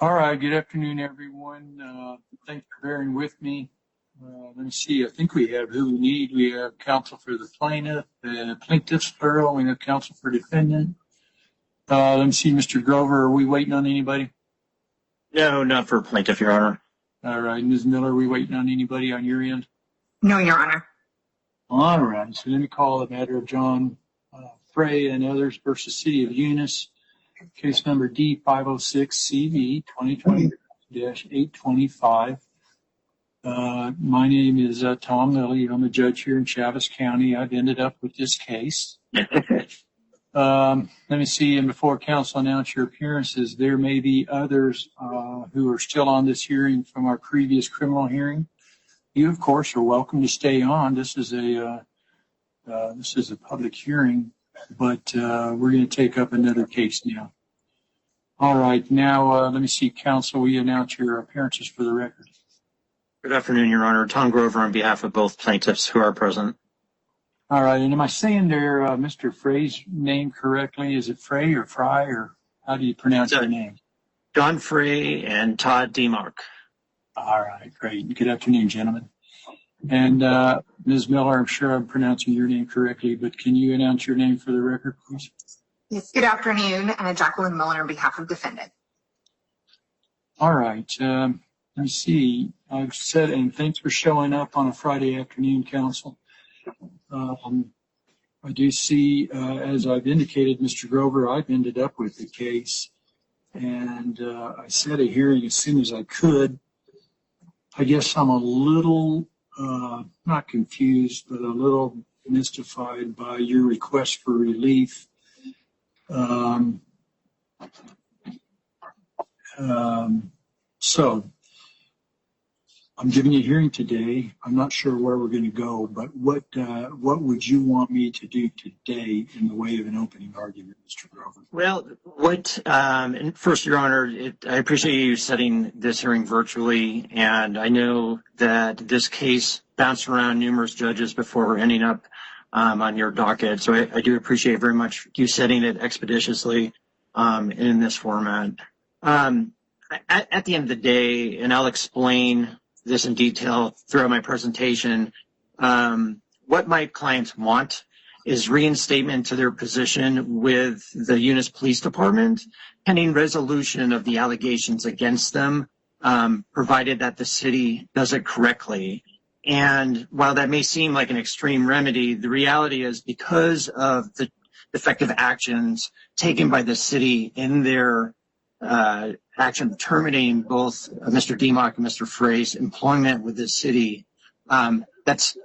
All right, good afternoon, everyone. Thanks for bearing with me. Let me see, I think we have who we need. We have counsel for the plaintiffs plural, we have counsel for defendant. Let me see, Mr. Grover, are we waiting on anybody? No, not for plaintiff, Your Honor. All right, Ms. Miller, are we waiting on anybody on your end? No, Your Honor. All right, so let me call the matter of John Frey and others versus City of Eunice. Case number D506CV 2020-825. My name is Tom Lilly. I'm a judge here in Chaves County. I've ended up with this case. Let me see, and before counsel announce your appearances, there may be others who are still on this hearing from our previous criminal hearing. You, of course, are welcome to stay on. This is a public hearing, but we're going to take up another case now. All right, now let me see, counsel, will you announce your appearances for the record? Good afternoon, Your Honor. Tom Grover on behalf of both plaintiffs who are present. All right, and am I saying there Mr. Frey's name correctly? Is it Frey or Fry, or how do you pronounce your name? John Frey and Todd Demok. All right, great. Good afternoon, gentlemen. And Ms. Miller, I'm sure I'm pronouncing your name correctly, but can you announce your name for the record, please? Yes, good afternoon. Jacqueline Miller on behalf of defendant. All right. Let me see. I've said, and thanks for showing up on a Friday afternoon, counsel. I do see, as I've indicated, Mr. Grover, I've ended up with the case, and I set a hearing as soon as I could. I guess I'm a little, not confused, but a little mystified by your request for relief. So I'm giving you a hearing today. I'm not sure where we're going to go, but what would you want me to do today in the way of an opening argument, Mr. Grover? Well, and first, Your Honor, I appreciate you setting this hearing virtually, and I know that this case bounced around numerous judges before ending up on your docket, so I do appreciate very much you setting it expeditiously in this format. At the end of the day, and I'll explain this in detail throughout my presentation, what my clients want is reinstatement to their position with the Eunice Police Department, pending resolution of the allegations against them, provided that the city does it correctly. And while that may seem like an extreme remedy, the reality is because of the effective actions taken by the city in their action terminating both Mr. Demok and Mr. Frey's employment with the city, that's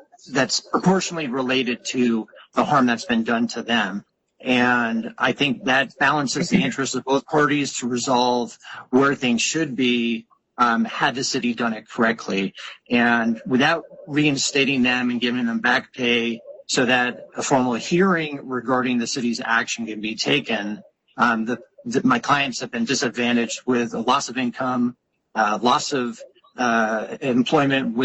proportionally related to the harm that's been done to them. And I think that balances the interests of both parties to resolve where things should be had the city done it correctly. And without reinstating them and giving them back pay so that a formal hearing regarding the city's action can be taken, my clients have been disadvantaged with a loss of income, loss of employment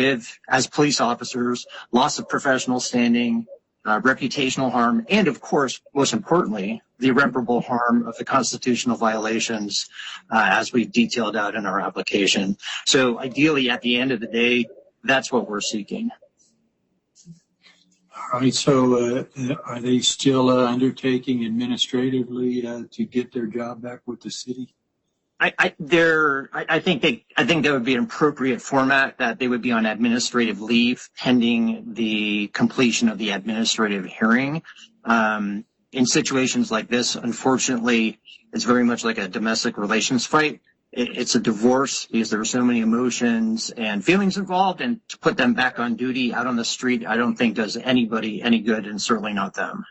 as police officers, loss of professional standing, reputational harm, and of course, most importantly, the irreparable harm of the constitutional violations as we detailed out in our application. So ideally, at the end of the day, that's what we're seeking. All right, so are they still undertaking administratively to get their job back with the city? I think that would be an appropriate format, that they would be on administrative leave pending the completion of the administrative hearing. In situations like this, unfortunately, it's very much like a domestic relations fight. It's a divorce because there are so many emotions and feelings involved, and to put them back on duty out on the street, I don't think does anybody any good, and certainly not them.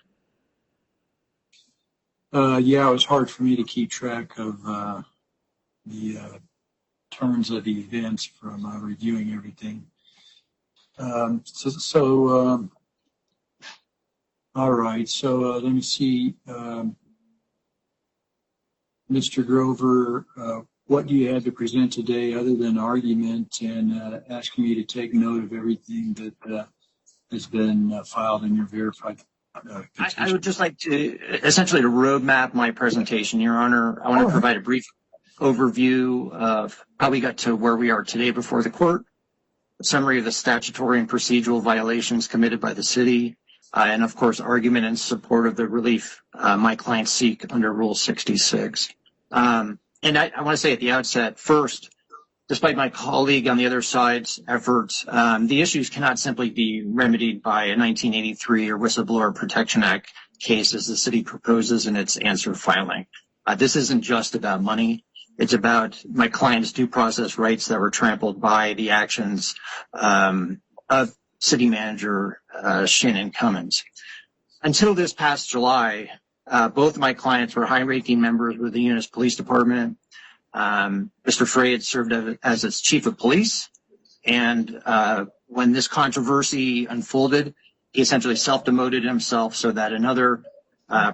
Yeah, it was hard for me to keep track of the turns of the events from reviewing everything. All right, so let me see. Mr. Grover, what do you have to present today other than argument and asking me to take note of everything that has been filed in your verified petition? I would just like to essentially to roadmap my presentation, Your Honor. I want to provide a brief overview of how we got to where we are today before the court, a summary of the statutory and procedural violations committed by the city, and of course, argument in support of the relief my clients seek under Rule 66. And I want to say at the outset, first, despite my colleague on the other side's efforts, the issues cannot simply be remedied by a 1983 or Whistleblower Protection Act case as the city proposes in its answer filing. This isn't just about money. It's about my client's due process rights that were trampled by the actions of City Manager Shannon Cummins. Until this past July, both my clients were high-ranking members with the EUNICE Police Department. Mr. Frey had served as its chief of police, and when this controversy unfolded, he essentially self-demoted himself so that another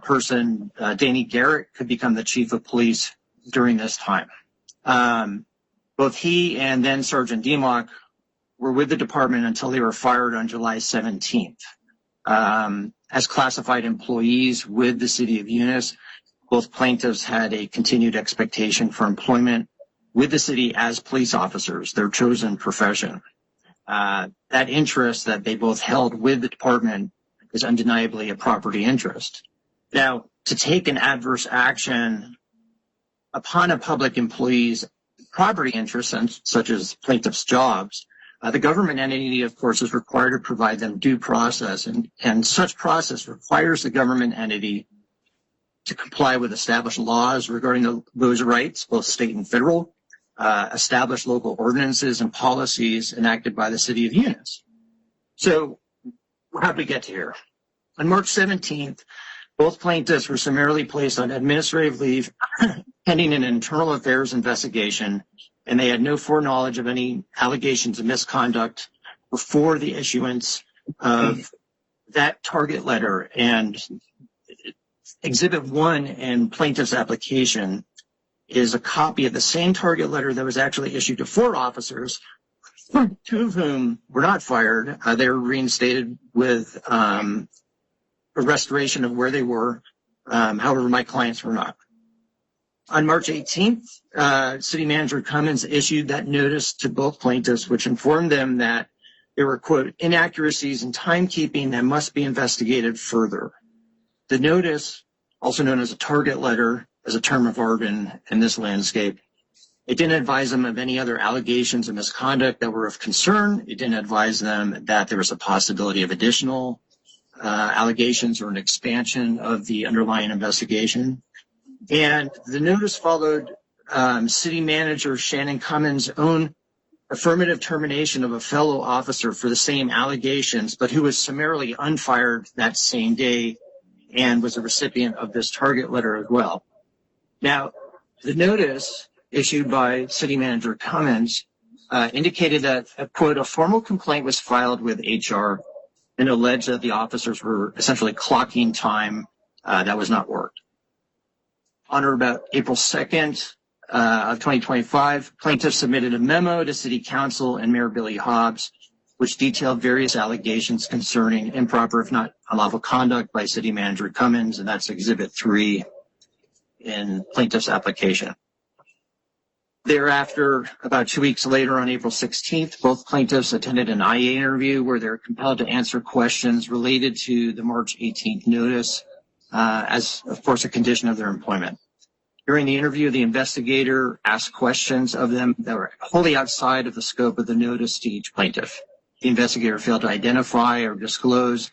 person, Danny Garrett, could become the chief of police during this time. Both he and then Sergeant Dimok were with the department until they were fired on July 17th. As classified employees with the city of Eunice, both plaintiffs had a continued expectation for employment with the city as police officers, their chosen profession. That interest that they both held with the department is undeniably a property interest. Now, to take an adverse action upon a public employee's property interest, such as plaintiff's jobs, the government entity, of course, is required to provide them due process, and such process requires the government entity to comply with established laws regarding those rights, both state and federal, establish local ordinances and policies enacted by the city of Eunice. So how did we get to here? On March 17th, both plaintiffs were summarily placed on administrative leave pending an internal affairs investigation, and they had no foreknowledge of any allegations of misconduct before the issuance of that target letter. And Exhibit 1 in plaintiff's application is a copy of the same target letter that was actually issued to 4 officers, 2 of whom were not fired. They were reinstated with a restoration of where they were. However, my clients were not. On March 18th, City Manager Cummins issued that notice to both plaintiffs, which informed them that there were, quote, inaccuracies in timekeeping that must be investigated further. The notice, also known as a target letter, is a term of art in this landscape. It didn't advise them of any other allegations of misconduct that were of concern. It didn't advise them that there was a possibility of additional allegations or an expansion of the underlying investigation. And the notice followed City Manager Shannon Cummins' own affirmative termination of a fellow officer for the same allegations, but who was summarily unfired that same day and was a recipient of this target letter as well. Now, the notice issued by City Manager Cummins indicated that, quote, a formal complaint was filed with HR and alleged that the officers were essentially clocking time that was not worked. On or about April 2nd of 2025, plaintiffs submitted a memo to City Council and Mayor Billy Hobbs, which detailed various allegations concerning improper, if not unlawful conduct by City Manager Cummins, and that's Exhibit 3 in plaintiff's application. Thereafter, about 2 weeks later, on April 16th, both plaintiffs attended an IA interview where they were compelled to answer questions related to the March 18th notice, as, of course, a condition of their employment. During the interview, the investigator asked questions of them that were wholly outside of the scope of the notice to each plaintiff. The investigator failed to identify or disclose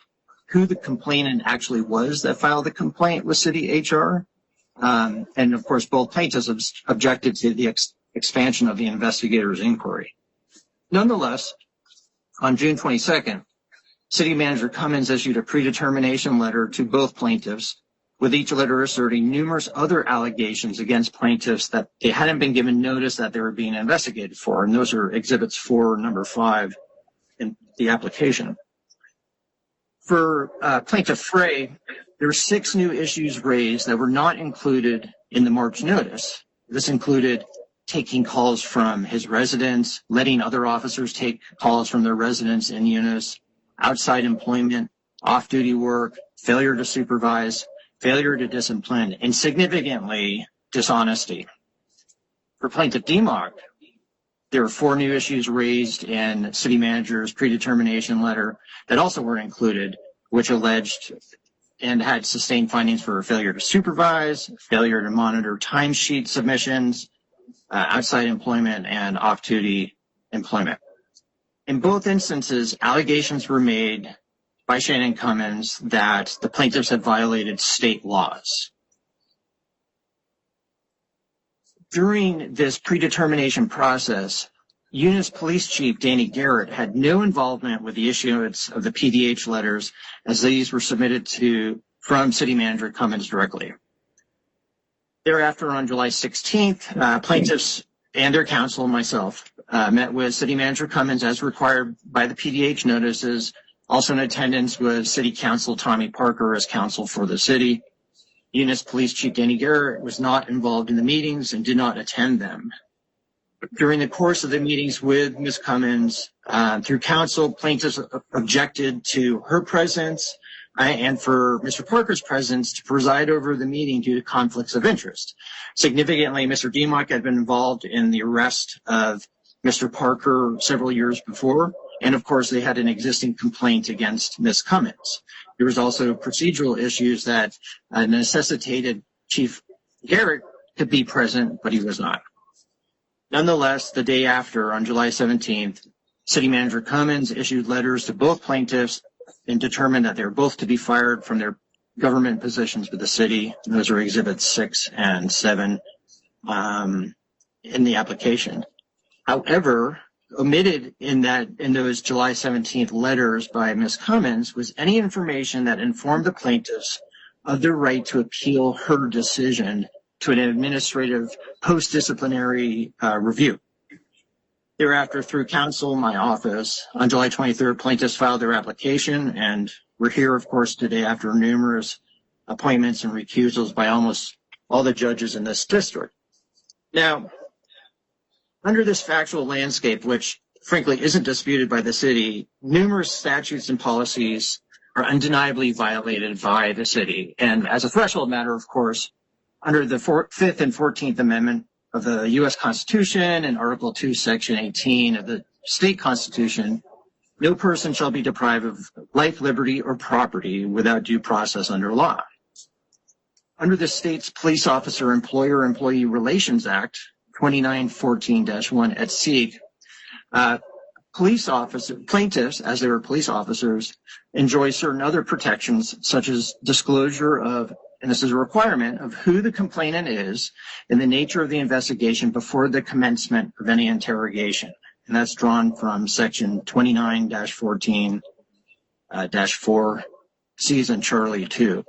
who the complainant actually was that filed the complaint with City HR. And, of course, both plaintiffs objected to the expansion of the investigator's inquiry. Nonetheless, on June 22nd, City Manager Cummins issued a predetermination letter to both plaintiffs, with each letter asserting numerous other allegations against plaintiffs that they hadn't been given notice that they were being investigated for, and those are Exhibits 4 and number 5 in the application. For Plaintiff Frey, there were 6 new issues raised that were not included in the March notice. This included taking calls from his residence, letting other officers take calls from their residents in Eunice, outside employment, off-duty work, failure to supervise, failure to discipline, and significantly, dishonesty. For Plaintiff DMOK, there were 4 new issues raised in city manager's predetermination letter that also were included, which alleged and had sustained findings for failure to supervise, failure to monitor timesheet submissions, outside employment, and off-duty employment. In both instances, allegations were made by Shannon Cummins that the plaintiffs had violated state laws. During this predetermination process, EUNICE Police Chief Danny Garrett had no involvement with the issuance of the PDH letters, as these were submitted from City Manager Cummins directly. Thereafter, on July 16th, plaintiffs and their counsel, myself, met with City Manager Cummins as required by the PDH notices. Also in attendance was City Council Tommy Parker as counsel for the city. EUNICE Police Chief Danny Garrett was not involved in the meetings and did not attend them. During the course of the meetings with Ms. Cummins, through counsel, plaintiffs objected to her presence and for Mr. Parker's presence to preside over the meeting due to conflicts of interest. Significantly, Mr. DMOK had been involved in the arrest of Mr. Parker several years before, and of course they had an existing complaint against Ms. Cummins. There was also procedural issues that necessitated Chief Garrett to be present, but he was not. Nonetheless, the day after, on July 17th, City Manager Cummins issued letters to both plaintiffs and determined that they were both to be fired from their government positions with the city. Those are Exhibits 6 and 7 in the application. However, omitted in those July 17th letters by Ms. Cummins was any information that informed the plaintiffs of their right to appeal her decision to an administrative post-disciplinary review. Thereafter, through counsel, my office, on July 23rd, plaintiffs filed their application, and we're here, of course, today after numerous appointments and recusals by almost all the judges in this district. Now, under this factual landscape, which frankly isn't disputed by the city, numerous statutes and policies are undeniably violated by the city. And as a threshold matter, of course, under the 5th and 14th Amendment of the U.S. Constitution and Article 2, Section 18 of the state constitution, no person shall be deprived of life, liberty, or property without due process under law. Under the state's Police Officer Employer-Employee Relations Act, 2914-1 at SEEG, plaintiffs, as they were police officers, enjoy certain other protections, such as disclosure of, and this is a requirement, of who the complainant is and the nature of the investigation before the commencement of any interrogation. And that's drawn from Section 29-14-4, C's and Charlie 2.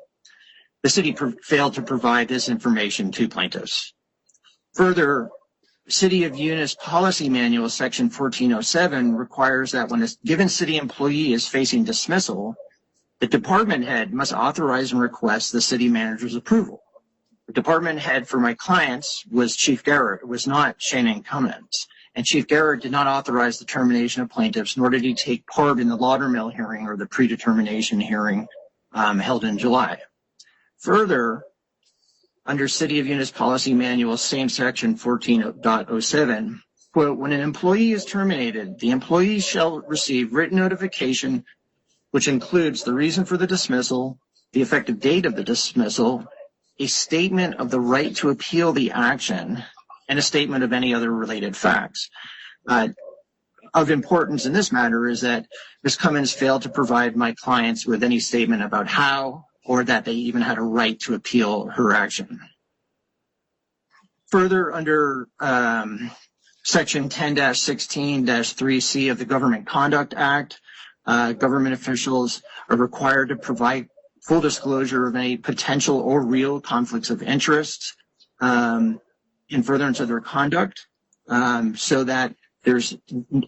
The city failed to provide this information to plaintiffs. Further, City of Eunice Policy Manual Section 1407 requires that when a given city employee is facing dismissal, the department head must authorize and request the city manager's approval. The department head for my clients was Chief Garrett. It was not Shannon Cummins. And Chief Garrett did not authorize the termination of plaintiffs, nor did he take part in the Laudermill hearing or the predetermination hearing held in July. Further, under City of Eunice Policy Manual, same section 14.07, quote, when an employee is terminated, the employee shall receive written notification which includes the reason for the dismissal, the effective date of the dismissal, a statement of the right to appeal the action, and a statement of any other related facts. Of importance in this matter is that Ms. Cummins failed to provide my clients with any statement about how or that they even had a right to appeal her action. Further, under Section 10-16-3C of the Government Conduct Act, government officials are required to provide full disclosure of any potential or real conflicts of interest in furtherance of their conduct, so that there's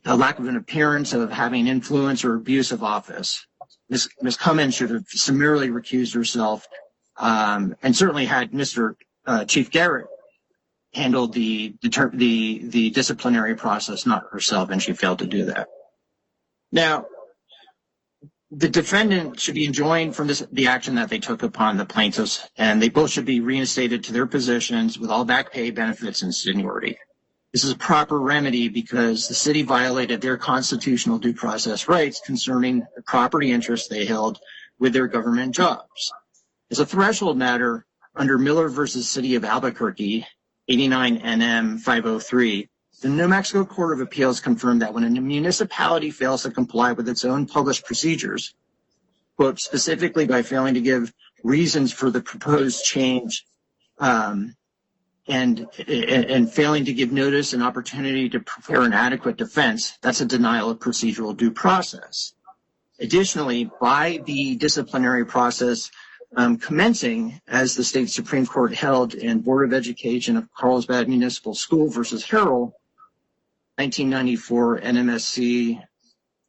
a lack of an appearance of having influence or abuse of office. Ms. Cummins should have summarily recused herself, and certainly had Mr. Chief Garrett handled the disciplinary process, not herself, and she failed to do that. Now, the defendant should be enjoined from the action that they took upon the plaintiffs, and they both should be reinstated to their positions with all back pay, benefits, and seniority. This is a proper remedy because the city violated their constitutional due process rights concerning the property interests they held with their government jobs. As a threshold matter, under Miller versus City of Albuquerque, 89 NM 503, the New Mexico Court of Appeals confirmed that when a municipality fails to comply with its own published procedures, quote, specifically by failing to give reasons for the proposed change, and failing to give notice and opportunity to prepare an adequate defense, that's a denial of procedural due process. Additionally, by the disciplinary process commencing, as the state Supreme Court held in Board of Education of Carlsbad Municipal School versus Harrell, 1994 NMSC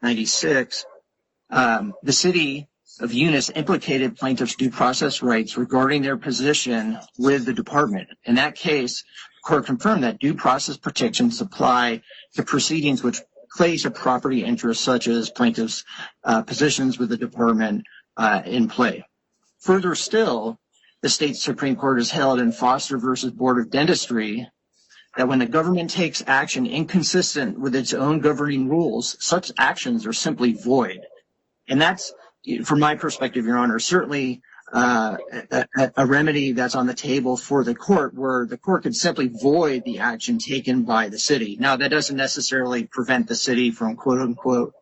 96, the city of Eunice implicated plaintiffs' due process rights regarding their position with the department. In that case, the court confirmed that due process protections apply to proceedings which place a property interest such as plaintiffs' positions with the department in play. Further still, the state Supreme Court has held in Foster versus Board of Dentistry that when the government takes action inconsistent with its own governing rules, such actions are simply void. And that's, from my perspective, Your Honor, certainly a remedy that's on the table for the court, where the court could simply void the action taken by the city. Now, that doesn't necessarily prevent the city from, quote unquote,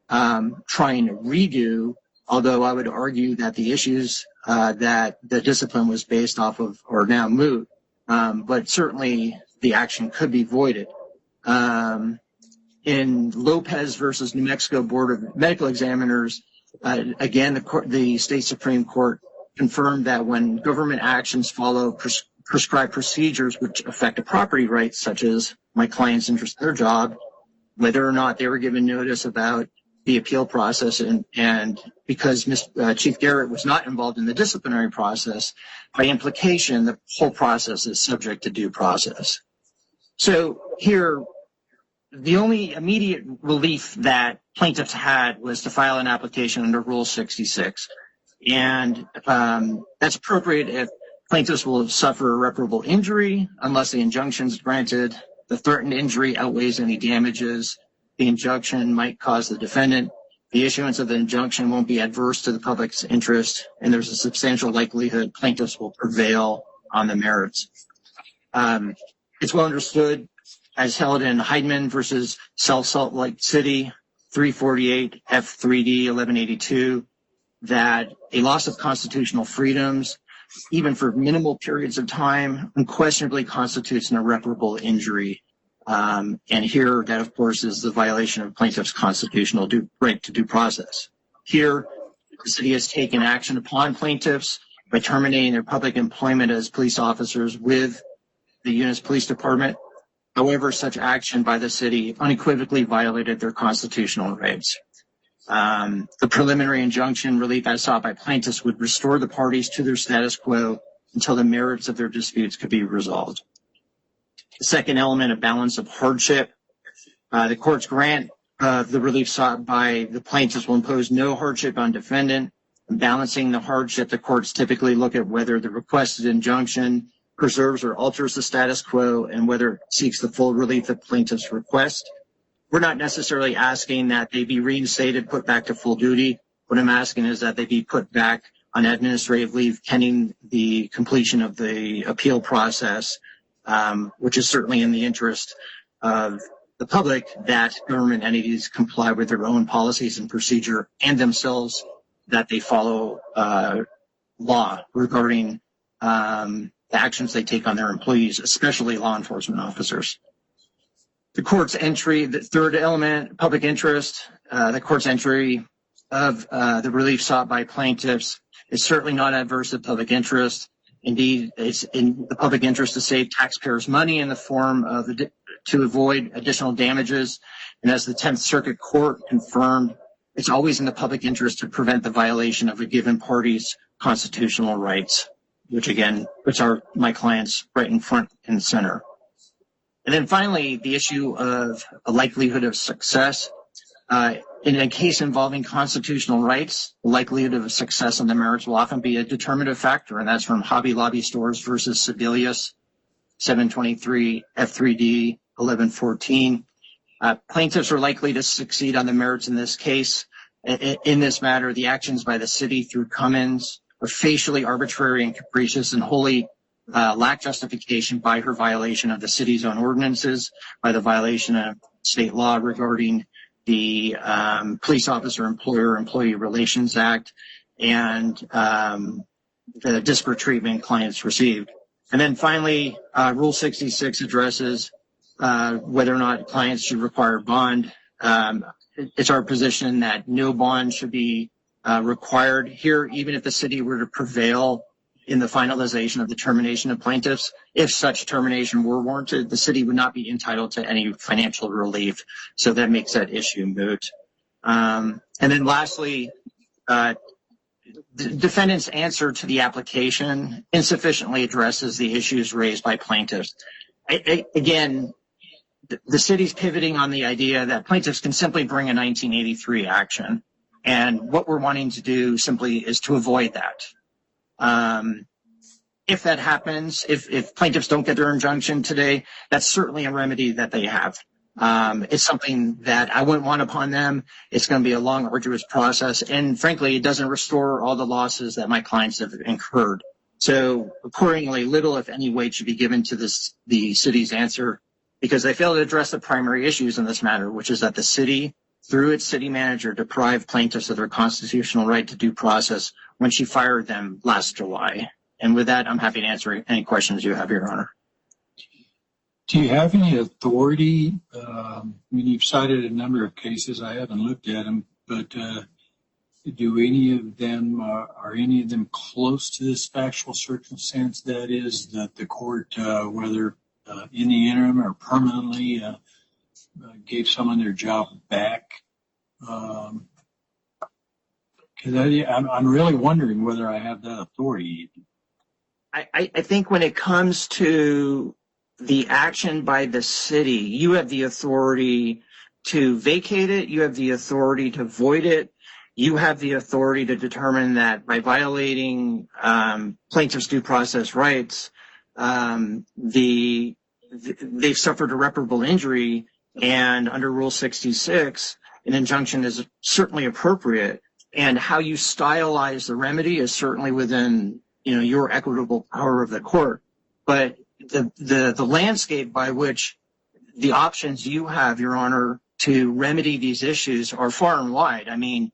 trying to redo, although I would argue that the issues that the discipline was based off of are now moot, but certainly the action could be voided. In Lopez versus New Mexico Board of Medical Examiners, again, the state Supreme Court confirmed that when government actions follow prescribed procedures which affect a property right, such as my client's interest in their job, whether or not they were given notice about the appeal process, and because Chief Garrett was not involved in the disciplinary process, by implication, the whole process is subject to due process. So here, the only immediate relief that plaintiffs had was to file an application under Rule 66. And that's appropriate if plaintiffs will suffer irreparable injury unless the injunction is granted, the threatened injury outweighs any damages, the injunction might cause the defendant, the issuance of the injunction won't be adverse to the public's interest, and there's a substantial likelihood plaintiffs will prevail on the merits. It's well understood, as held in Heidman versus South Salt Lake City, 348 F3D 1182, that a loss of constitutional freedoms, even for minimal periods of time, unquestionably constitutes an irreparable injury. And here, that of course is the violation of plaintiff's constitutional right to due process. Here, the city has taken action upon plaintiffs by terminating their public employment as police officers with the Eunice Police Department. However, such action by the city unequivocally violated their constitutional rights. The preliminary injunction relief as sought by plaintiffs would restore the parties to their status quo until the merits of their disputes could be resolved. The second element, a balance of hardship. The court's grant of the relief sought by the plaintiffs will impose no hardship on defendant. In balancing the hardship, the courts typically look at whether the requested injunction preserves or alters the status quo and whether it seeks the full relief that plaintiffs request. We're not necessarily asking that they be reinstated, put back to full duty. What I'm asking is that they be put back on administrative leave pending the completion of the appeal process, which is certainly in the interest of the public that government entities comply with their own policies and procedure and themselves that they follow law regarding the actions they take on their employees, especially law enforcement officers. The court's entry, the third element, public interest, the court's entry of the relief sought by plaintiffs is certainly not adverse to public interest. Indeed, it's in the public interest to save taxpayers' money in the form of to avoid additional damages. And as the 10th Circuit Court confirmed, it's always in the public interest to prevent the violation of a given party's constitutional rights, which again puts my clients right in front and center. And then finally, the issue of a likelihood of success. In a case involving constitutional rights, the likelihood of success on the merits will often be a determinative factor, and that's from Hobby Lobby Stores versus Sebelius, 723 F3D 1114. Plaintiffs are likely to succeed on the merits in this case. In this matter, the actions by the city through Cummins are facially arbitrary and capricious and wholly lack justification by her violation of the city's own ordinances, by the violation of state law regarding the Police Officer Employer-Employee Relations Act, and the disparate treatment clients received. And then finally, Rule 66 addresses whether or not clients should require bond. It's our position that no bond should be required here, even if the city were to prevail in the finalization of the termination of plaintiffs. If such termination were warranted, the city would not be entitled to any financial relief. So that makes that issue moot. And then lastly, the defendant's answer to the application insufficiently addresses the issues raised by plaintiffs. Again, the city's pivoting on the idea that plaintiffs can simply bring a 1983 action. And what we're wanting to do simply is to avoid that. If that happens, if plaintiffs don't get their injunction today, that's certainly a remedy that they have. It's something that I wouldn't want upon them. It's going to be a long, arduous process. And frankly, it doesn't restore all the losses that my clients have incurred. So accordingly, little, if any, weight should be given to the city's answer, because they fail to address the primary issues in this matter, which is that the city, through its city manager, deprived plaintiffs of their constitutional right to due process when she fired them last July. And with that, I'm happy to answer any questions you have, Your Honor. Do you have any authority? I mean, you've cited a number of cases. I haven't looked at them, but do any of them, are any of them close to this factual circumstance? That is, that the court, whether in the interim or permanently, gave someone their job back? Because I'm really wondering whether I have that authority. I think when it comes to the action by the city, you have the authority to vacate it. You have the authority to void it. You have the authority to determine that by violating plaintiff's due process rights, they've suffered irreparable injury. And under Rule 66, an injunction is certainly appropriate. And how you stylize the remedy is certainly within, your equitable power of the court. But the landscape by which the options you have, Your Honor, to remedy these issues are far and wide. I mean,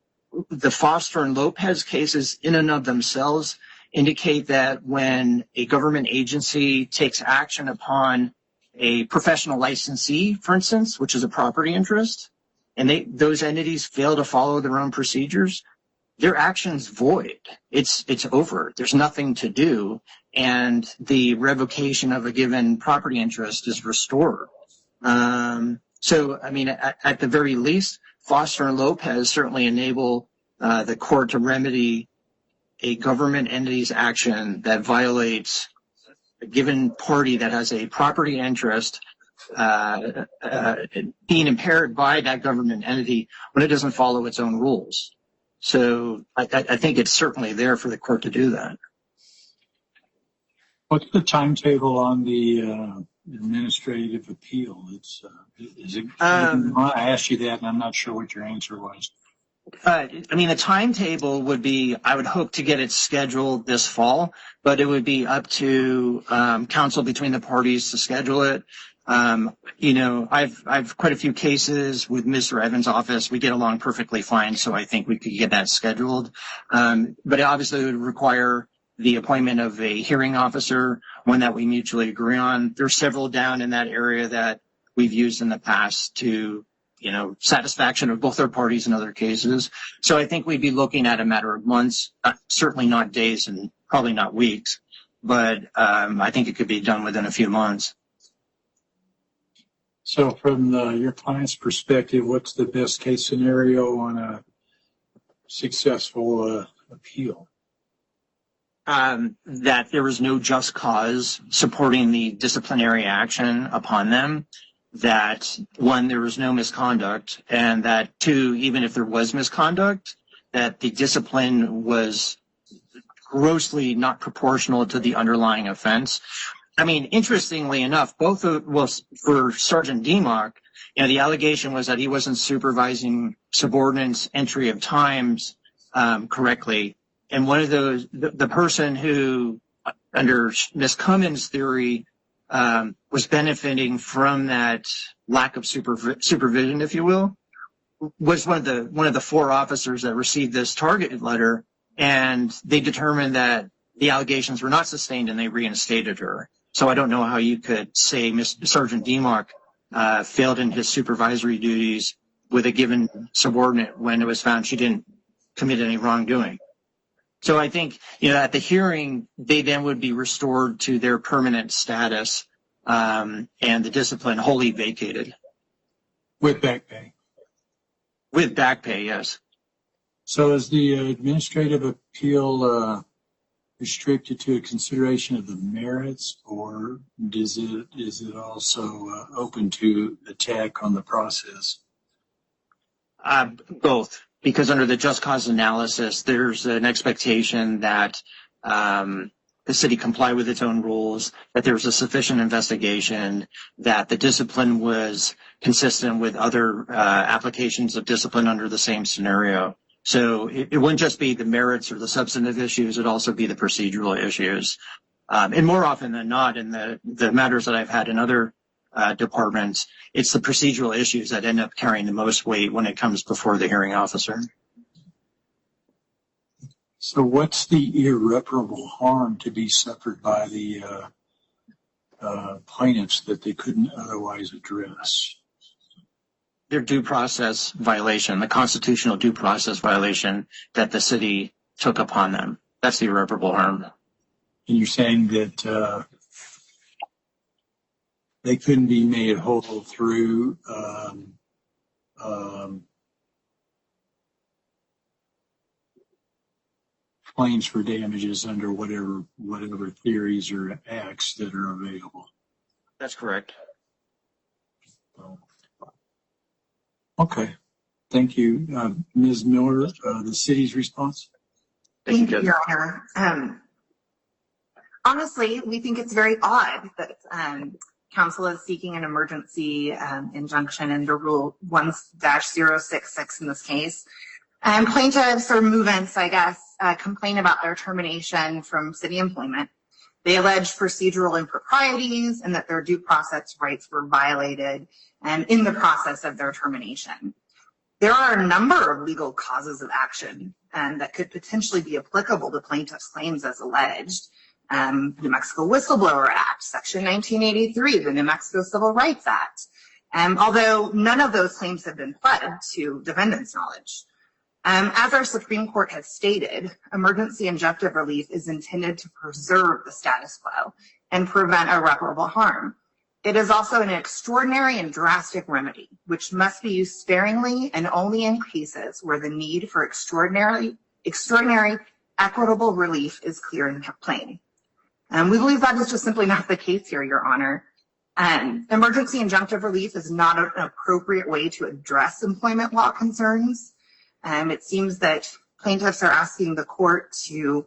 the Foster and Lopez cases in and of themselves indicate that when a government agency takes action upon a professional licensee, for instance, which is a property interest, and those entities fail to follow their own procedures, their action's void. It's over. There's nothing to do, and the revocation of a given property interest is restored. So, I mean, at the very least, Foster and Lopez certainly enable the court to remedy a government entity's action that violates a given party that has a property interest being impaired by that government entity when it doesn't follow its own rules. So I think it's certainly there for the court to do that. What's the timetable on the administrative appeal? I asked you that, and I'm not sure what your answer was. I mean, the timetable would be, I would hope to get it scheduled this fall, but it would be up to counsel between the parties to schedule it. I've quite a few cases with Mr. Evans' office. We get along perfectly fine, so I think we could get that scheduled. But it obviously would require the appointment of a hearing officer, one that we mutually agree on. There's several down in that area that we've used in the past to, satisfaction of both our parties in other cases. So I think we'd be looking at a matter of months, certainly not days and probably not weeks, but I think it could be done within a few months. So from your client's perspective, what's the best case scenario on a successful appeal? That there was no just cause supporting the disciplinary action upon them, that one, there was no misconduct, and that two, even if there was misconduct, that the discipline was grossly not proportional to the underlying offense. I mean, interestingly enough, for Sergeant Dimok, the allegation was that he wasn't supervising subordinates' entry of times correctly. And one of those, the person who, under Ms. Cummins' theory, was benefiting from that lack of supervision, if you will, was one of the 4 officers that received this targeted letter, and they determined that the allegations were not sustained and they reinstated her. So I don't know how you could say Sergeant Dimok failed in his supervisory duties with a given subordinate when it was found she didn't commit any wrongdoing. So I think, at the hearing, they then would be restored to their permanent status and the discipline wholly vacated. With back pay. With back pay, yes. So is the administrative appeal restricted to a consideration of the merits, or is it also open to attack on the process? Both, because under the just cause analysis, there's an expectation that the city comply with its own rules, that there was a sufficient investigation, that the discipline was consistent with other applications of discipline under the same scenario. So it wouldn't just be the merits or the substantive issues, it'd also be the procedural issues. And more often than not, in the matters that I've had in other departments, it's the procedural issues that end up carrying the most weight when it comes before the hearing officer. So what's the irreparable harm to be suffered by the plaintiffs that they couldn't otherwise address? Their due process violation, the constitutional due process violation that the city took upon them. That's the irreparable harm. And you're saying that they couldn't be made whole through claims for damages under whatever theories or acts that are available. That's correct. Okay. Thank you. Ms. Miller, the city's response? Thank you, Your Honor. Honestly, we think it's very odd that council is seeking an emergency injunction under Rule 1-066 in this case. Plaintiffs or movants, I guess, complain about their termination from city employment. They allege procedural improprieties and that their due process rights were violated in the process of their termination. There are a number of legal causes of action that could potentially be applicable to plaintiffs' claims as alleged. New Mexico Whistleblower Act, Section 1983, the New Mexico Civil Rights Act, although none of those claims have been pled to defendants' knowledge. As our Supreme Court has stated, emergency injunctive relief is intended to preserve the status quo and prevent irreparable harm. It is also an extraordinary and drastic remedy, which must be used sparingly and only in cases where the need for extraordinary equitable relief is clear and plain. We believe that is just simply not the case here, Your Honor. Emergency injunctive relief is not an appropriate way to address employment law concerns. It seems that plaintiffs are asking the court to,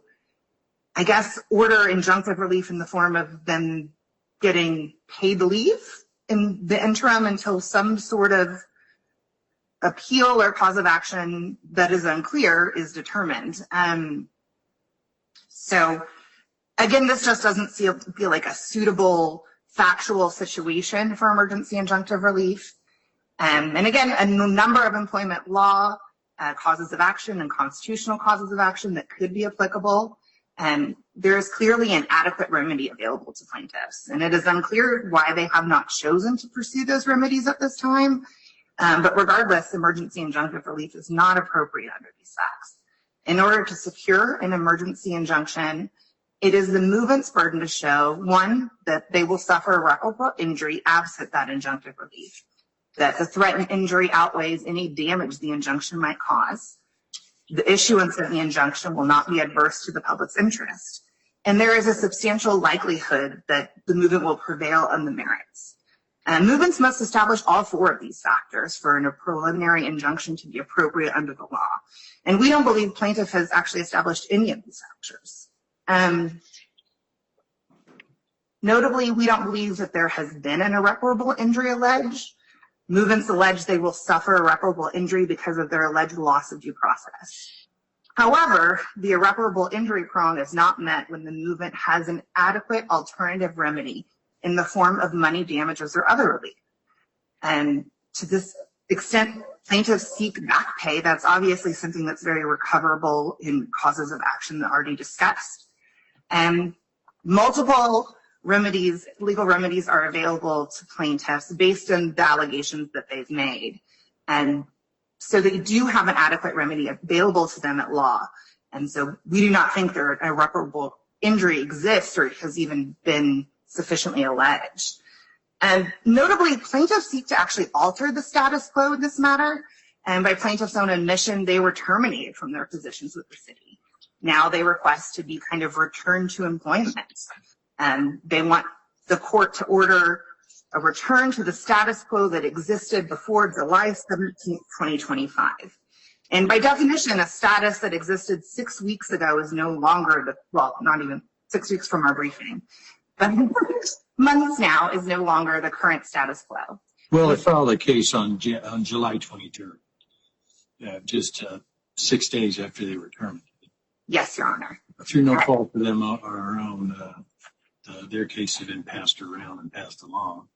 I guess, order injunctive relief in the form of them getting paid leave in the interim until some sort of appeal or cause of action that is unclear is determined. So again, this just doesn't feel like a suitable factual situation for emergency injunctive relief. And again, a number of employment law causes of action and constitutional causes of action that could be applicable. And there is clearly an adequate remedy available to plaintiffs. And it is unclear why they have not chosen to pursue those remedies at this time. But regardless, emergency injunctive relief is not appropriate under these facts. In order to secure an emergency injunction, it is the movement's burden to show, one, that they will suffer irreparable injury absent that injunctive relief, that the threatened injury outweighs any damage the injunction might cause. The issuance of the injunction will not be adverse to the public's interest. And there is a substantial likelihood that the movement will prevail on the merits. Movements must establish all four of these factors for a preliminary injunction to be appropriate under the law. And we don't believe plaintiff has actually established any of these factors. Notably, we don't believe that there has been an irreparable injury alleged. Movements allege they will suffer irreparable injury because of their alleged loss of due process. However, the irreparable injury prong is not met when the movement has an adequate alternative remedy in the form of money damages or other relief. And to this extent, plaintiffs seek back pay. That's obviously something that's very recoverable in causes of action that already discussed. And multiple remedies, legal remedies are available to plaintiffs based on the allegations that they've made. And so they do have an adequate remedy available to them at law. And so we do not think their irreparable injury exists or has even been sufficiently alleged. And notably, plaintiffs seek to actually alter the status quo in this matter. And by plaintiffs' own admission, they were terminated from their positions with the city. Now they request to be kind of returned to employment. And they want the court to order a return to the status quo that existed before July 17th, 2025. And by definition, a status that existed 6 weeks ago is no longer well, not even 6 weeks from our briefing, but months now is no longer the current status quo. Well, I filed a case on July 23rd, just 6 days after they were terminated. Yes, Your Honor. Through no fault of them or our own, their case had been passed around and passed along.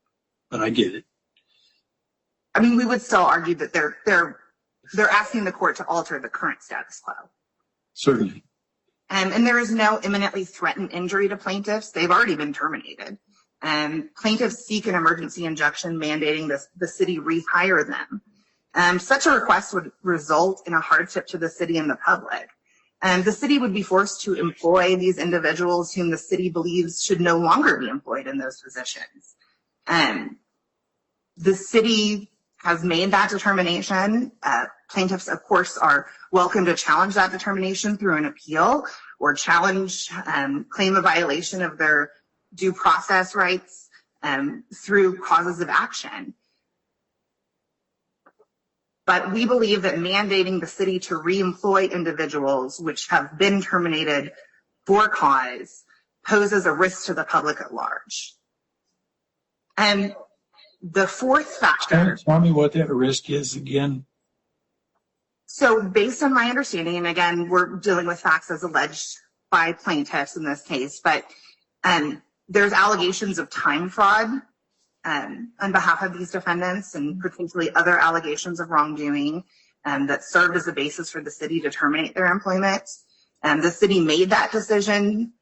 But I get it. I mean, we would still argue that they're asking the court to alter the current status quo. Certainly. And there is no imminently threatened injury to plaintiffs. They've already been terminated. And plaintiffs seek an emergency injunction mandating the city rehire them. Such a request would result in a hardship to the city and the public. And the city would be forced to employ these individuals whom the city believes should no longer be employed in those positions. The city has made that determination. Plaintiffs, of course, are welcome to challenge that determination through an appeal or challenge claim a violation of their due process rights through causes of action. But we believe that mandating the city to reemploy individuals which have been terminated for cause poses a risk to the public at large. And the fourth factor. Tell me what that risk is again. So based on my understanding, and again, we're dealing with facts as alleged by plaintiffs in this case, but there's allegations of time fraud on behalf of these defendants and potentially other allegations of wrongdoing that served as a basis for the city to terminate their employment. The city made that decision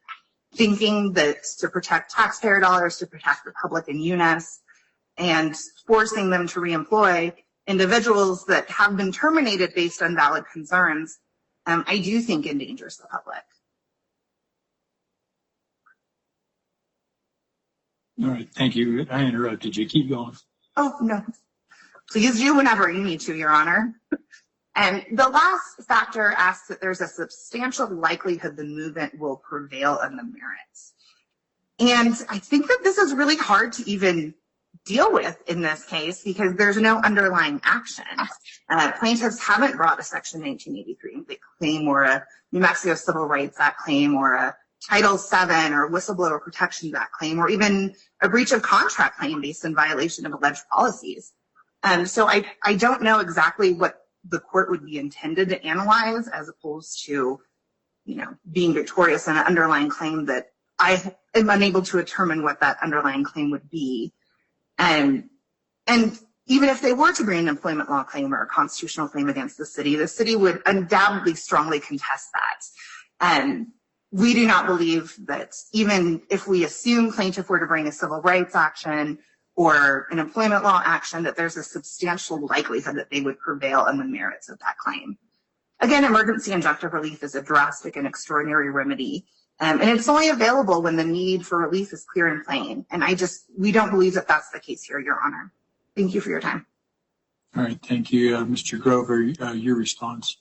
thinking that to protect taxpayer dollars, to protect the public and EUNICE, and forcing them to reemploy individuals that have been terminated based on valid concerns, I do think endangers the public. All right, thank you. I interrupted you. Keep going. Oh, no. Please do whenever you need to, Your Honor. And the last factor asks that there's a substantial likelihood the movement will prevail on the merits. And I think that this is really hard to even deal with in this case because there's no underlying action. Plaintiffs haven't brought a Section 1983 claim or a New Mexico Civil Rights Act claim or a Title VII or Whistleblower Protections Act claim or even a breach of contract claim based on violation of alleged policies. So I don't know exactly what the court would be intended to analyze as opposed to, being victorious in an underlying claim that I am unable to determine what that underlying claim would be. And even if they were to bring an employment law claim or a constitutional claim against the city would undoubtedly strongly contest that. And we do not believe that even if we assume plaintiff were to bring a civil rights action or an employment law action, that there's a substantial likelihood that they would prevail on the merits of that claim. Again, emergency injunctive relief is a drastic and extraordinary remedy. And it's only available when the need for relief is clear and plain. And we don't believe that that's the case here, Your Honor. Thank you for your time. All right, thank you. Mr. Grover, your response.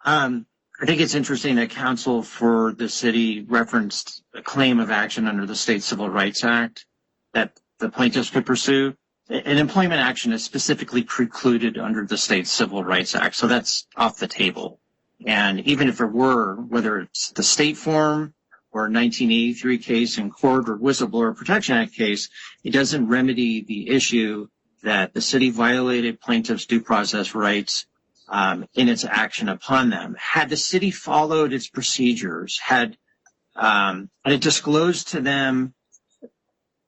I think it's interesting that counsel for the city referenced a claim of action under the State Civil Rights Act that the plaintiffs could pursue. An employment action is specifically precluded under the State Civil Rights Act, so that's off the table. And even if it were, whether it's the state form or 1983 case in court or Whistleblower Protection Act case, it doesn't remedy the issue that the city violated plaintiffs' due process rights in its action upon them. Had the city followed its procedures, had it disclosed to them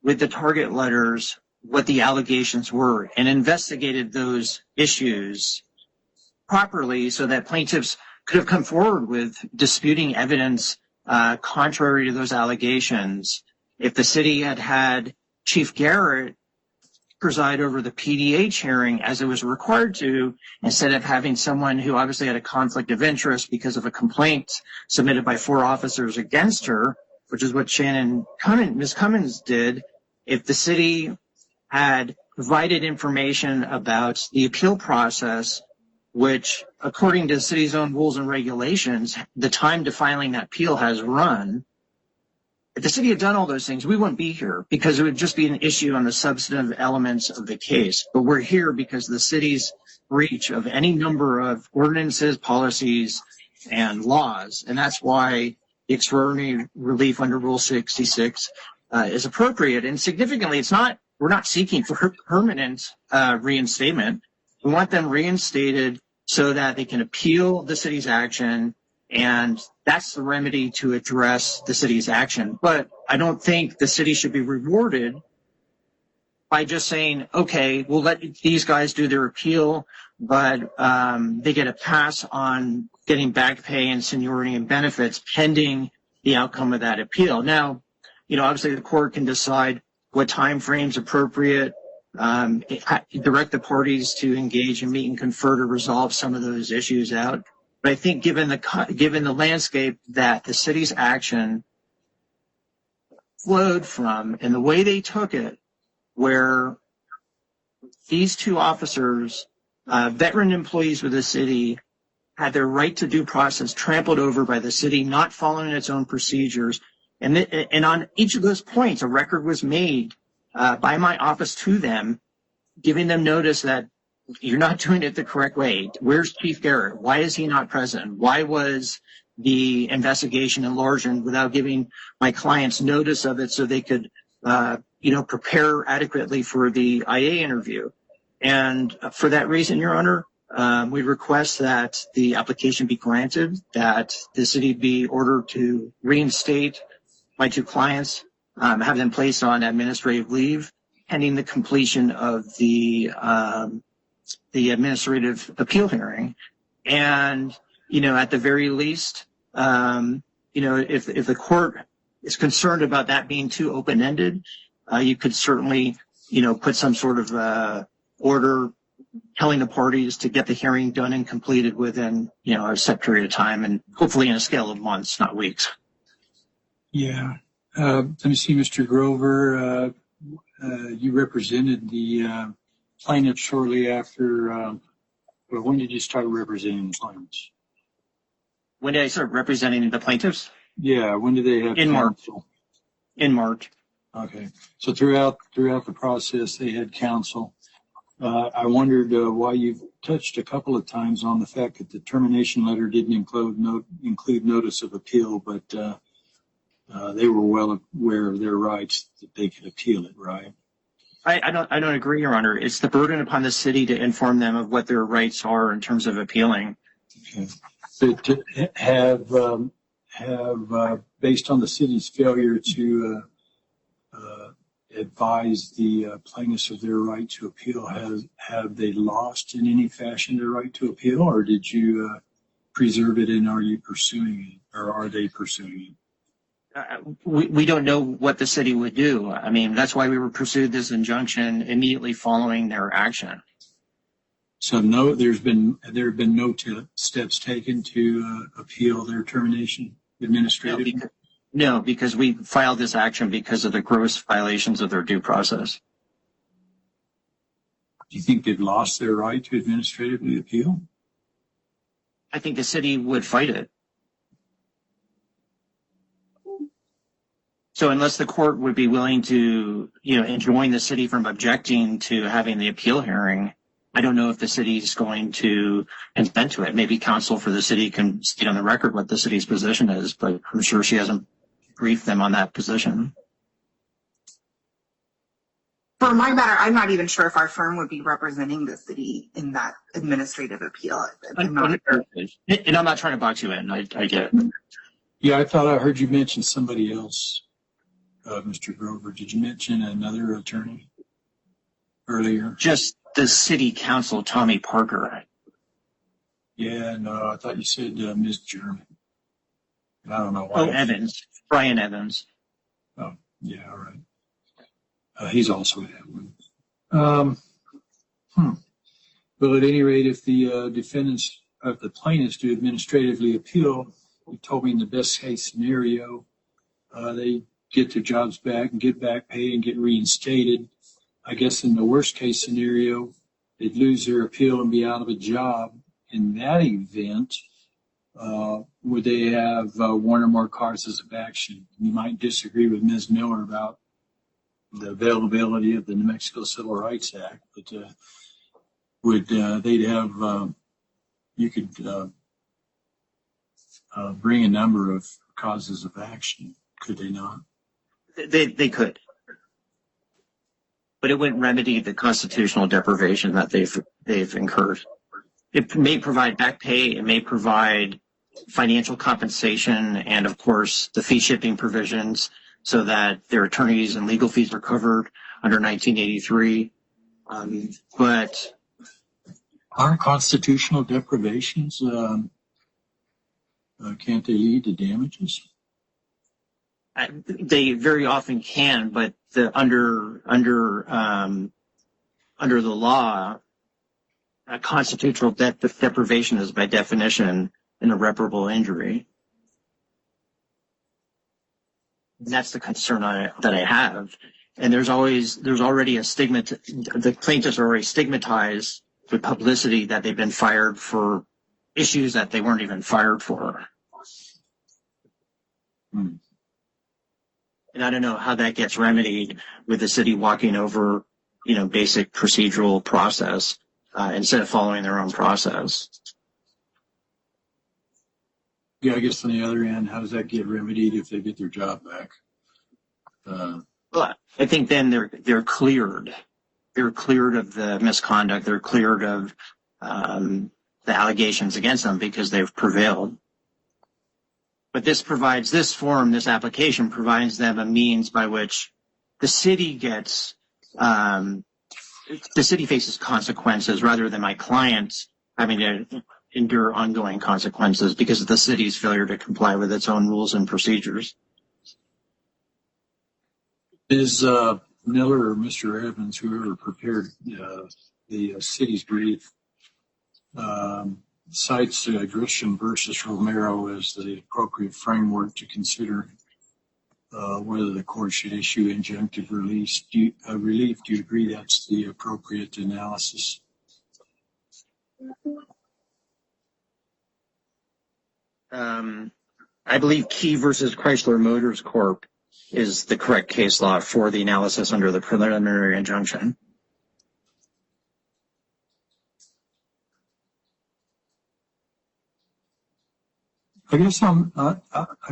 with the target letters what the allegations were and investigated those issues properly so that plaintiffs could have come forward with disputing evidence contrary to those allegations. If the city had had Chief Garrett preside over the PDH hearing as it was required to, instead of having someone who obviously had a conflict of interest because of a complaint submitted by 4 officers against her, which is what Ms. Cummins did, if the city had provided information about the appeal process, which according to the city's own rules and regulations, the time to filing that appeal has run. If the city had done all those things, we wouldn't be here because it would just be an issue on the substantive elements of the case. But we're here because of the city's breach of any number of ordinances, policies, and laws. And that's why the extraordinary relief under Rule 66 is appropriate. And significantly, we're not seeking for permanent reinstatement. We want them reinstated so that they can appeal the city's action, and that's the remedy to address the city's action. But I don't think the city should be rewarded by just saying, okay, we'll let these guys do their appeal, but they get a pass on getting back pay and seniority and benefits pending the outcome of that appeal. Now, obviously the court can decide what time frame's appropriate, direct the parties to engage and meet and confer to resolve some of those issues out. But I think given the landscape that the city's action flowed from and the way they took it, where these 2 officers, veteran employees with the city, had their right to due process trampled over by the city, not following its own procedures. And on each of those points, a record was made by my office to them, giving them notice that you're not doing it the correct way. Where's Chief Garrett? Why is he not present? Why was the investigation enlarged without giving my clients notice of it so they could, prepare adequately for the IA interview? And for that reason, Your Honor, we request that the application be granted, that the city be ordered to reinstate my 2 clients, have them placed on administrative leave pending the completion of the administrative appeal hearing. And, at the very least, if the court is concerned about that being too open-ended, you could certainly, put some sort of order telling the parties to get the hearing done and completed within, a set period of time, and hopefully in a scale of months, not weeks. Yeah. Let me see, Mr. Grover. You represented the plaintiffs shortly after. When did you start representing the plaintiffs? When did I start representing the plaintiffs? Yeah. When did they have counsel? In March. Okay. So throughout the process, they had counsel. I wondered why you've touched a couple of times on the fact that the termination letter didn't include notice of appeal, but they were well aware of their rights that they could appeal it, right? I don't agree, Your Honor. It's the burden upon the city to inform them of what their rights are in terms of appealing. Okay. But to have based on the city's failure to advise the plaintiffs of their right to appeal, have they lost in any fashion their right to appeal, or did you preserve it, and are you pursuing it, or are they pursuing it? We don't know what the city would do. I mean, that's why we pursued this injunction immediately following their action. So there have been no steps taken to appeal their termination administratively? No, because we filed this action because of the gross violations of their due process. Do you think they've lost their right to administratively appeal? I think the city would fight it. So unless the court would be willing to, enjoin the city from objecting to having the appeal hearing, I don't know if the city is going to consent to it. Maybe counsel for the city can state on the record what the city's position is, but I'm sure she hasn't brief them on that position. For my matter, I'm not even sure if our firm would be representing the city in that administrative appeal. I'm not. And I'm not trying to box you in. I get it. Yeah, I thought I heard you mention somebody else, Mr. Grover. Did you mention another attorney earlier? Just the city council, Tommy Parker. Yeah, no, I thought you said Ms. German. I don't know why. Oh, Evans. Brian Evans. Oh, yeah, all right. He's also at one. Well, at any rate, if the defendants of the plaintiffs do administratively appeal, you told me in the best case scenario, they get their jobs back and get back pay and get reinstated. I guess in the worst case scenario, they'd lose their appeal and be out of a job. In that event, would they have one or more causes of action? You might disagree with Ms. Miller about the availability of the New Mexico Civil Rights Act, but would they'd have, you could bring a number of causes of action, could they not? They could. But it wouldn't remedy the constitutional deprivation that they've incurred. It may provide back pay, it may provide financial compensation, and of course the fee shifting provisions so that their attorneys and legal fees are covered under 1983. But Aren't constitutional deprivations, can't they lead to damages? they very often can, but under the law, a constitutional deprivation is by definition an irreparable injury. And that's the concern that I have. And there's already a stigma. The plaintiffs are already stigmatized with publicity that they've been fired for issues that they weren't even fired for. And I don't know how that gets remedied with the city walking over, basic procedural process instead of following their own process. Yeah, I guess on the other end, how does that get remedied if they get their job back? Well, I think then they're cleared. They're cleared of the misconduct. They're cleared of the allegations against them because they've prevailed. But this application provides them a means by which the city faces consequences rather than my clients having to endure ongoing consequences because of the city's failure to comply with its own rules and procedures. Is Miller or Mr. Evans, whoever prepared the city's brief, cites Grisham versus Romero as the appropriate framework to consider whether the court should issue injunctive relief. Do you agree that's the appropriate analysis? I believe Key versus Chrysler Motors Corp. is the correct case law for the analysis under the preliminary injunction. I guess I'm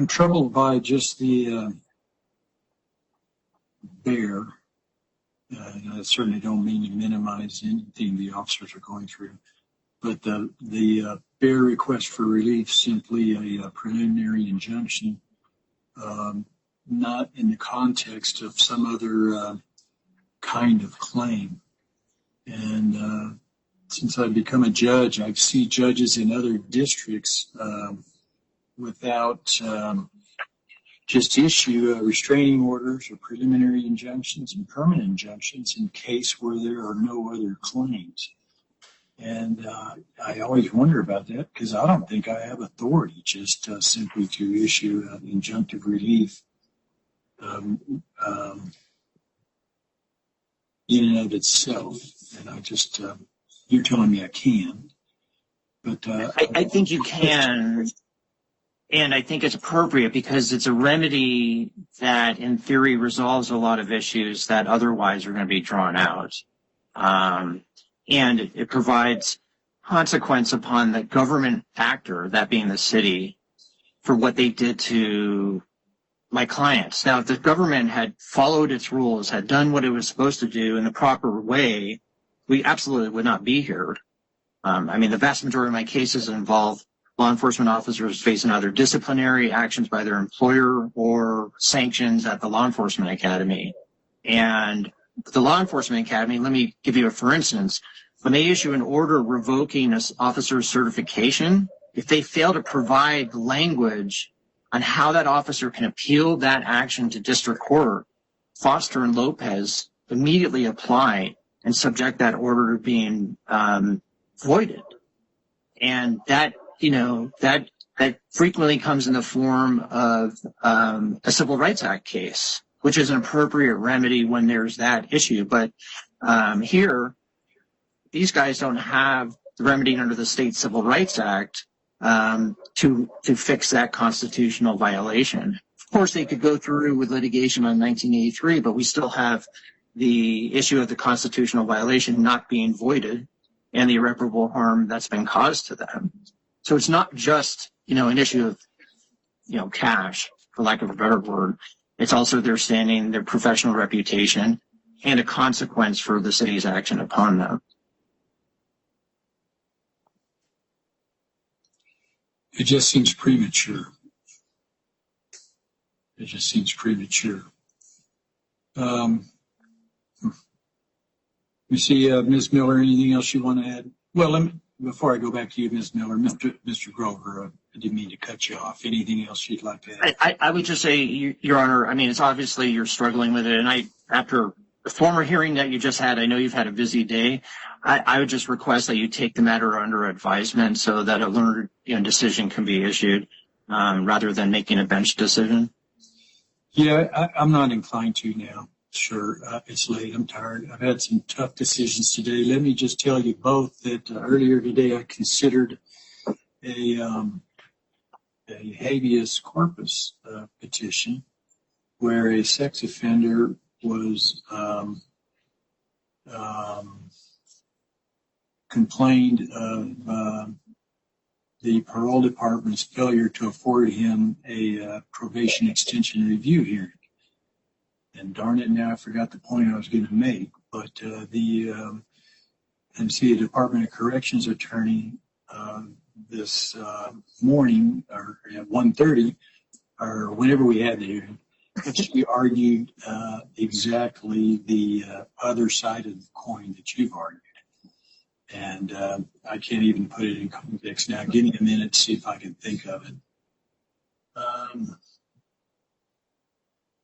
troubled by just the bear. I certainly don't mean to minimize anything the officers are going through, but the bear request for relief simply a preliminary injunction, not in the context of some other kind of claim. And since I've become a judge, I've seen judges in other districts without just issue restraining orders or preliminary injunctions and permanent injunctions in case where there are no other claims. And I always wonder about that because I don't think I have authority just simply to issue injunctive relief in and of itself. And I just, you're telling me I can. But I think you can. And I think it's appropriate because it's a remedy that, in theory, resolves a lot of issues that otherwise are going to be drawn out. And it provides consequence upon the government actor, that being the city, for what they did to my clients. Now, if the government had followed its rules, had done what it was supposed to do in the proper way, we absolutely would not be here. I mean, the vast majority of my cases involve law enforcement officers facing either disciplinary actions by their employer or sanctions at the law enforcement academy. And the law enforcement academy, let me give you a for instance, when they issue an order revoking an officer's certification, if they fail to provide language on how that officer can appeal that action to district court, Foster and Lopez immediately apply and subject that order to being voided. And that, that frequently comes in the form of a Civil Rights Act case, which is an appropriate remedy when there's that issue. But here, these guys don't have the remedy under the State Civil Rights Act to fix that constitutional violation. Of course, they could go through with litigation on 1983, but we still have the issue of the constitutional violation not being voided and the irreparable harm that's been caused to them. So it's not just, an issue of, cash, for lack of a better word. It's also their standing, their professional reputation, and a consequence for the city's action upon them. It just seems premature. It just seems premature. You see, Ms. Miller, anything else you want to add? Well, before I go back to you, Ms. Miller, Mr. Grover, I didn't mean to cut you off. Anything else you'd like to add? I would just say, Your Honor, I mean, it's obviously you're struggling with it. And after the former hearing that you just had, I know you've had a busy day. I would just request that you take the matter under advisement so that a learned decision can be issued rather than making a bench decision. Yeah, I'm not inclined to now. Sure, it's late. I'm tired. I've had some tough decisions today. Let me just tell you both that earlier today I considered a habeas corpus petition where a sex offender was complained of the parole department's failure to afford him a probation extension review hearing. And darn it, now I forgot the point I was going to make. But the Department of Corrections attorney this morning, or at 1:30, or whenever we had the hearing, she argued exactly the other side of the coin that you've argued. And I can't even put it in context now. Give me a minute to see if I can think of it.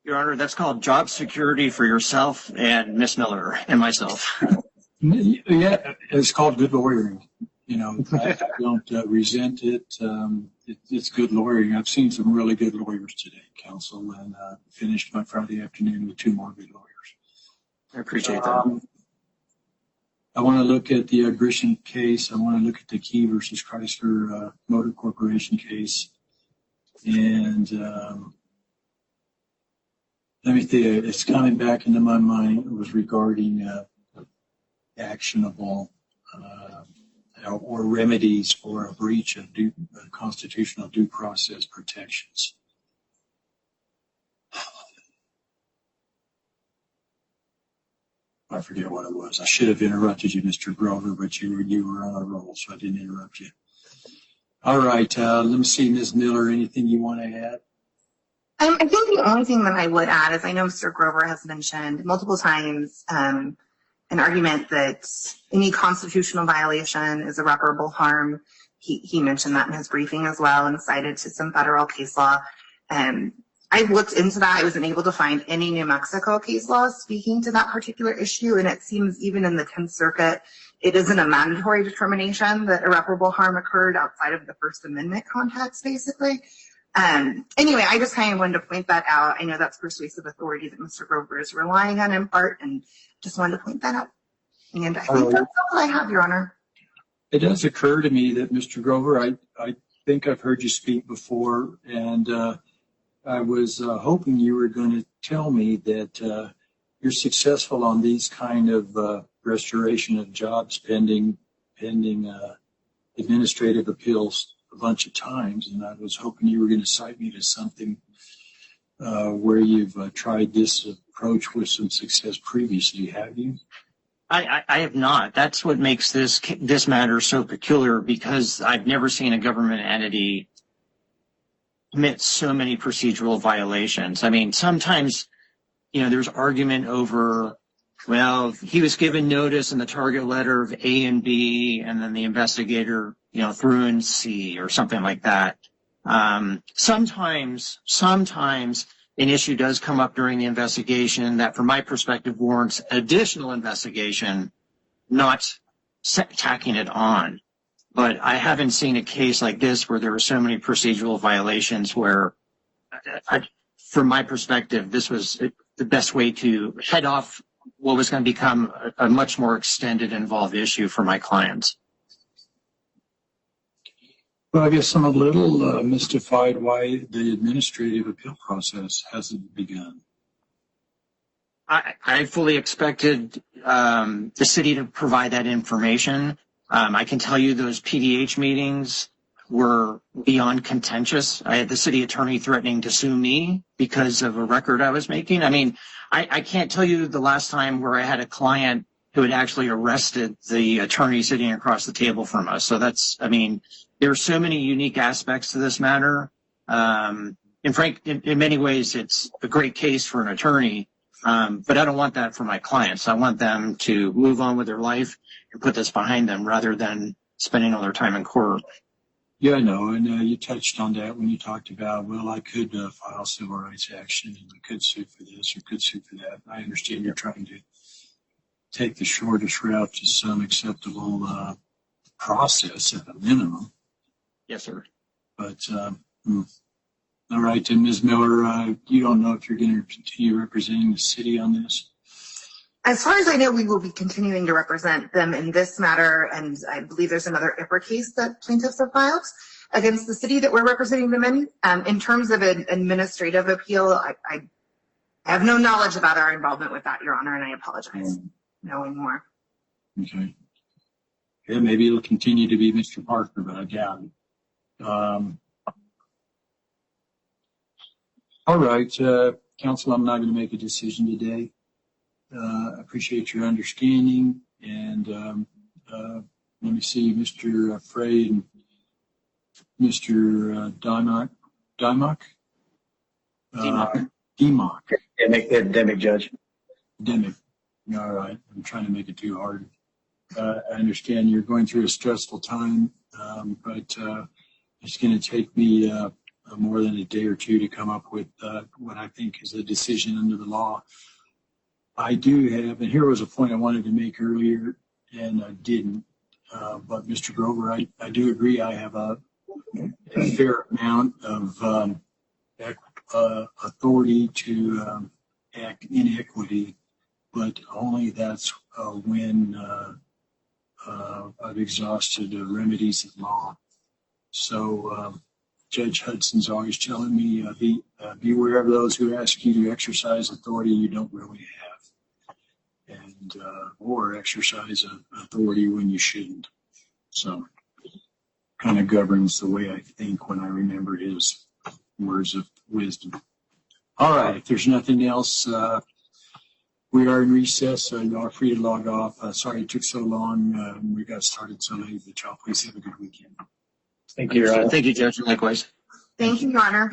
Your Honor, that's called job security for yourself and Miss Miller and myself. Yeah, it's called good lawyering. I don't resent it. It's good lawyering. I've seen some really good lawyers today, counsel, and finished my Friday afternoon with 2 more good lawyers. I appreciate that. I want to look at the Grisham case. I want to look at the Key versus Chrysler Motor Corporation case. And let me tell you, it's coming back into my mind. It was regarding actionable or remedies for a breach of constitutional due process protections. I forget what it was. I should have interrupted you, Mr. Grover, but you were on a roll, so I didn't interrupt you. All right, let me see, Ms. Miller, anything you want to add? I think the only thing that I would add is I know Mr. Grover has mentioned multiple times an argument that any constitutional violation is irreparable harm. He mentioned that in his briefing as well and cited to some federal case law. I looked into that. I wasn't able to find any New Mexico case law speaking to that particular issue, and it seems even in the 10th Circuit, it isn't a mandatory determination that irreparable harm occurred outside of the First Amendment context, basically. Anyway, I just kind of wanted to point that out. I know that's persuasive authority that Mr. Grover is relying on in part, and just wanted to point that out. And I think that's all I have, Your Honor. It does occur to me that, Mr. Grover, I think I've heard you speak before, and I was hoping you were going to tell me that you're successful on these kind of restoration of jobs pending administrative appeals a bunch of times, and I was hoping you were going to cite me to something where you've tried this approach with some success previously, have you? I have not. That's what makes this matter so peculiar, because I've never seen a government entity commit so many procedural violations. I mean, sometimes, there's argument over, well, he was given notice in the target letter of A and B, and then the investigator, threw in C or something like that. Sometimes an issue does come up during the investigation that, from my perspective, warrants additional investigation, not tacking it on. But I haven't seen a case like this where there were so many procedural violations where, from my perspective, this was the best way to head off what was going to become a much more extended, involved issue for my clients. Well, I guess I'm a little mystified why the administrative appeal process hasn't begun. I fully expected the city to provide that information. I can tell you those PDH meetings were beyond contentious. I had the city attorney threatening to sue me because of a record I was making. I mean, I can't tell you the last time where I had a client who had actually arrested the attorney sitting across the table from us. So there are so many unique aspects to this matter. And Frank, in many ways, it's a great case for an attorney, but I don't want that for my clients. I want them to move on with their life and put this behind them rather than spending all their time in court. Yeah, I know, and you touched on that when you talked about, well, I could file civil rights action, and I could sue for this or could sue for that. I understand you're trying to take the shortest route to some acceptable process at a minimum. Yes, sir. But, all right, and Ms. Miller, you don't know if you're going to continue representing the city on this? As far as I know, we will be continuing to represent them in this matter, and I believe there's another IPRA case that plaintiffs have filed against the city that we're representing them in. In terms of an administrative appeal, I have no knowledge about our involvement with that, Your Honor, and I apologize knowing more. Okay. Yeah, maybe it'll continue to be Mr. Parker, but I doubt it. All right, Council, I'm not going to make a decision today. I appreciate your understanding, and let me see, Mr. Frey and Mr. Dimok. Demic, Judge. Demic. All right, I'm trying to make it too hard. I understand you're going through a stressful time, but it's going to take me more than a day or two to come up with what I think is a decision under the law. I do have, and here was a point I wanted to make earlier, and I didn't, but Mr. Grover, I do agree I have a fair amount of authority to act in equity, but only that's when I've exhausted the remedies of law. So Judge Hudson's always telling me, beware of those who ask you to exercise authority you don't really have, and or exercise authority when you shouldn't. So kind of governs the way I think when I remember his words of wisdom. All right, if there's nothing else, we are in recess, so you are free to log off. Sorry it took so long. We got started so late, but y'all please have a good weekend. Thank you, Your Honor. Thank you, Judge. Likewise. Thank you, Your Honor.